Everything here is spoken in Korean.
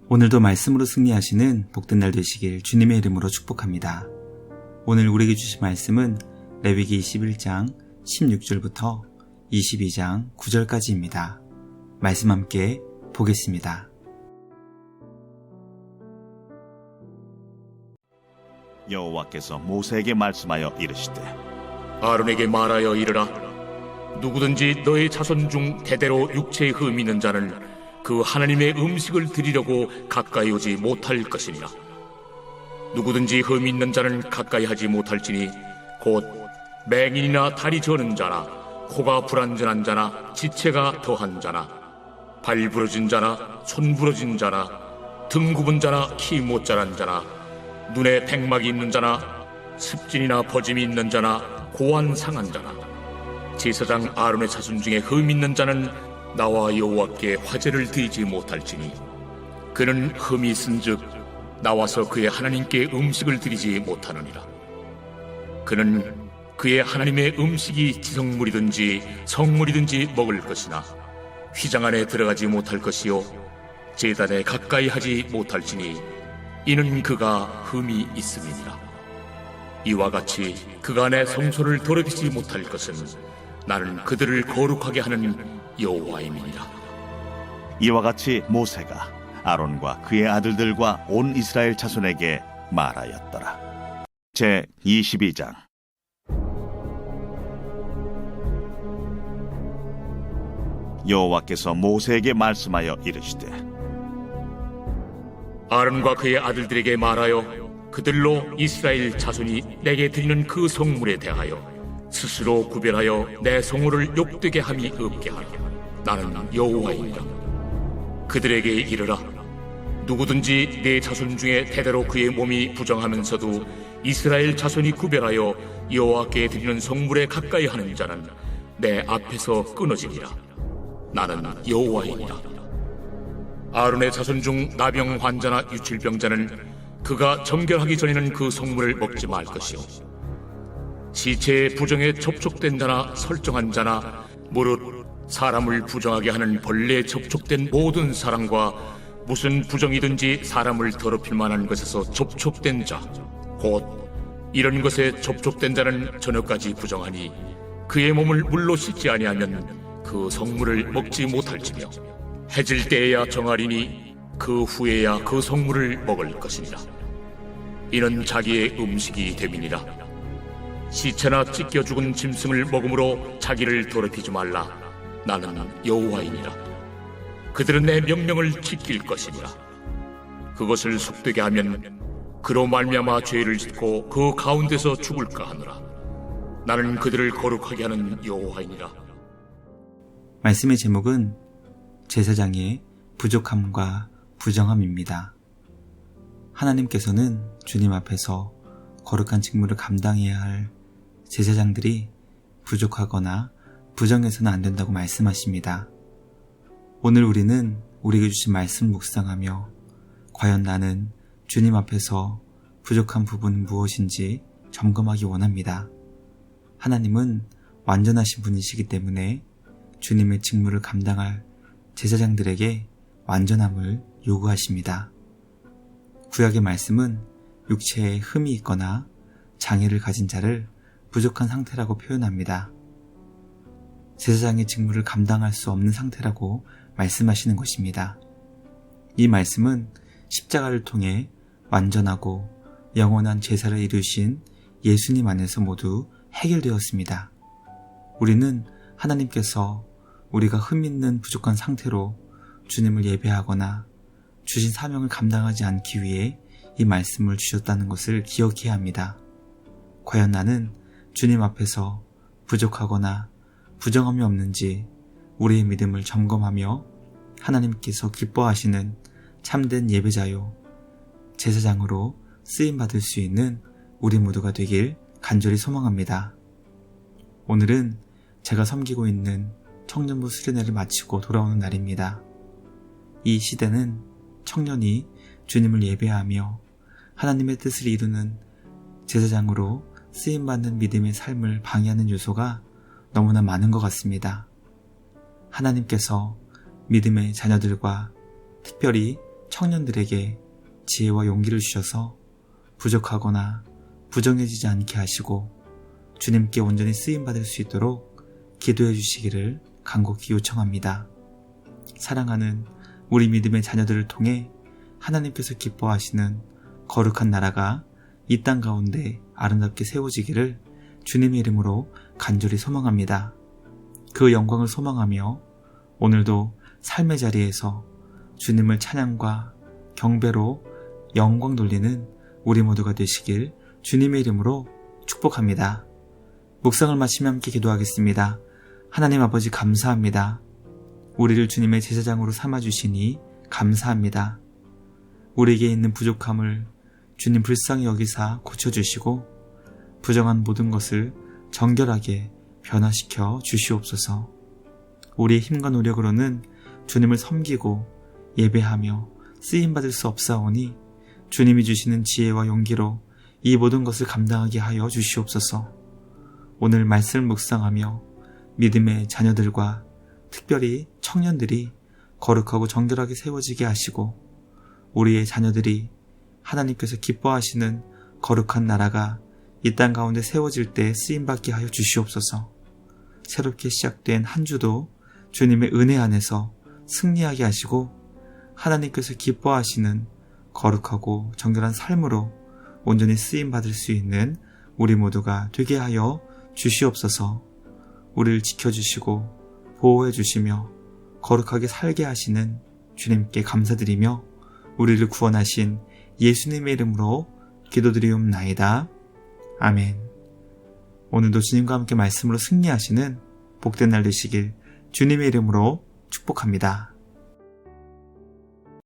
오늘도 말씀으로 승리하시는 복된 날 되시길 주님의 이름으로 축복합니다. 오늘 우리에게 주신 말씀은 레위기 21장 16절부터 22장 9절까지입니다. 말씀 함께 보겠습니다. 여호와께서 모세에게 말씀하여 이르시되 아론에게 말하여 이르라. 누구든지 너의 자손 중 대대로 육체에 흠이 있는 자는 그 하나님의 음식을 드리려고 가까이 오지 못할 것이니라. 누구든지 흠이 있는 자는 가까이 하지 못할지니 곧 맹인이나 다리 저는 자나 코가 불완전한 자나 지체가 더한 자나 발 부러진 자나 손 부러진 자나 등 굽은 자나 키 못 자란 자나 눈에 백막이 있는 자나 습진이나 버짐이 있는 자나 고안 상한 자나 제사장 아론의 자손 중에 흠 있는 자는 나와 여호와께 화제를 드리지 못할지니 그는 흠이 있은즉 나와서 그의 하나님께 음식을 드리지 못하느니라. 그는 그의 하나님의 음식이 지성물이든지 성물이든지 먹을 것이나 휘장 안에 들어가지 못할 것이요 제단에 가까이 하지 못할지니 이는 그가 흠이 있음이니라. 이와 같이 그간의 성소를 더럽히지 못할 것은 나는 그들을 거룩하게 하는 여호와임이니라. 이와 같이 모세가 아론과 그의 아들들과 온 이스라엘 자손에게 말하였더라. 제 22장. 여호와께서 모세에게 말씀하여 이르시되 아론과 그의 아들들에게 말하여 그들로 이스라엘 자손이 내게 드리는 그 성물에 대하여 스스로 구별하여 내 성물을 욕되게 함이 없게 하라. 나는 여호와이니라. 그들에게 이르라. 누구든지 내 자손 중에 대대로 그의 몸이 부정하면서도 이스라엘 자손이 구별하여 여호와께 드리는 성물에 가까이 하는 자는 내 앞에서 끊어지리라. 나는 여호와이니라. 아론의 자손 중 나병 환자나 유칠병자는 그가 정결하기 전에는 그 성물을 먹지 말 것이요 시체의 부정에 접촉된 자나 설정한 자나 무릇 사람을 부정하게 하는 벌레에 접촉된 모든 사람과 무슨 부정이든지 사람을 더럽힐 만한 것에서 접촉된 자 곧 이런 것에 접촉된 자는 저녁까지 부정하니 그의 몸을 물로 씻지 아니하면 그 성물을 먹지 못할지며 해질 때에야 정하리니 그 후에야 그 성물을 먹을 것이니라. 이는 자기의 음식이 됨이니라. 시체나 찢겨 죽은 짐승을 먹음으로 자기를 더럽히지 말라. 나는 여호와이니라. 그들은 내 명령을 지킬 것이니라. 그것을 속되게 하면 그로 말미암아 죄를 짓고 그 가운데서 죽을까 하노라. 나는 그들을 거룩하게 하는 여호와이니라. 말씀의 제목은 제사장의 부족함과 부정함입니다. 하나님께서는 주님 앞에서 거룩한 직무를 감당해야 할 제사장들이 부족하거나 부정해서는 안 된다고 말씀하십니다. 오늘 우리는 우리에게 주신 말씀 묵상하며 과연 나는 주님 앞에서 부족한 부분은 무엇인지 점검하기 원합니다. 하나님은 완전하신 분이시기 때문에 주님의 직무를 감당할 제사장들에게 완전함을 요구하십니다. 구약의 말씀은 육체에 흠이 있거나 장애를 가진 자를 부족한 상태라고 표현합니다. 제사장의 직무를 감당할 수 없는 상태라고 말씀하시는 것입니다. 이 말씀은 십자가를 통해 완전하고 영원한 제사를 이루신 예수님 안에서 모두 해결되었습니다. 우리는 하나님께서 우리가 흠 있는 부족한 상태로 주님을 예배하거나 주신 사명을 감당하지 않기 위해 이 말씀을 주셨다는 것을 기억해야 합니다. 과연 나는 주님 앞에서 부족하거나 부정함이 없는지 우리의 믿음을 점검하며 하나님께서 기뻐하시는 참된 예배자요 제사장으로 쓰임받을 수 있는 우리 모두가 되길 간절히 소망합니다. 오늘은 제가 섬기고 있는 청년부 수련회를 마치고 돌아오는 날입니다. 이 시대는 청년이 주님을 예배하며 하나님의 뜻을 이루는 제사장으로 쓰임받는 믿음의 삶을 방해하는 요소가 너무나 많은 것 같습니다. 하나님께서 믿음의 자녀들과 특별히 청년들에게 지혜와 용기를 주셔서 부족하거나 부정해지지 않게 하시고 주님께 온전히 쓰임받을 수 있도록 기도해 주시기를 간곡히 요청합니다. 사랑하는 우리 믿음의 자녀들을 통해 하나님께서 기뻐하시는 거룩한 나라가 이 땅 가운데 아름답게 세워지기를 주님의 이름으로 간절히 소망합니다. 그 영광을 소망하며 오늘도 삶의 자리에서 주님을 찬양과 경배로 영광 돌리는 우리 모두가 되시길 주님의 이름으로 축복합니다. 묵상을 마치며 함께 기도하겠습니다. 하나님 아버지 감사합니다. 우리를 주님의 제사장으로 삼아주시니 감사합니다. 우리에게 있는 부족함을 주님 불쌍히 여기사 고쳐주시고 부정한 모든 것을 정결하게 변화시켜 주시옵소서. 우리의 힘과 노력으로는 주님을 섬기고 예배하며 쓰임받을 수 없사오니 주님이 주시는 지혜와 용기로 이 모든 것을 감당하게 하여 주시옵소서. 오늘 말씀을 묵상하며 믿음의 자녀들과 특별히 청년들이 거룩하고 정결하게 세워지게 하시고 우리의 자녀들이 하나님께서 기뻐하시는 거룩한 나라가 이 땅 가운데 세워질 때 쓰임받게 하여 주시옵소서. 새롭게 시작된 한 주도 주님의 은혜 안에서 승리하게 하시고 하나님께서 기뻐하시는 거룩하고 정결한 삶으로 온전히 쓰임받을 수 있는 우리 모두가 되게 하여 주시옵소서. 우리를 지켜주시고 보호해 주시며 거룩하게 살게 하시는 주님께 감사드리며 우리를 구원하신 예수님의 이름으로 기도드리옵나이다. 아멘. 오늘도 주님과 함께 말씀으로 승리하시는 복된 날 되시길 주님의 이름으로 축복합니다.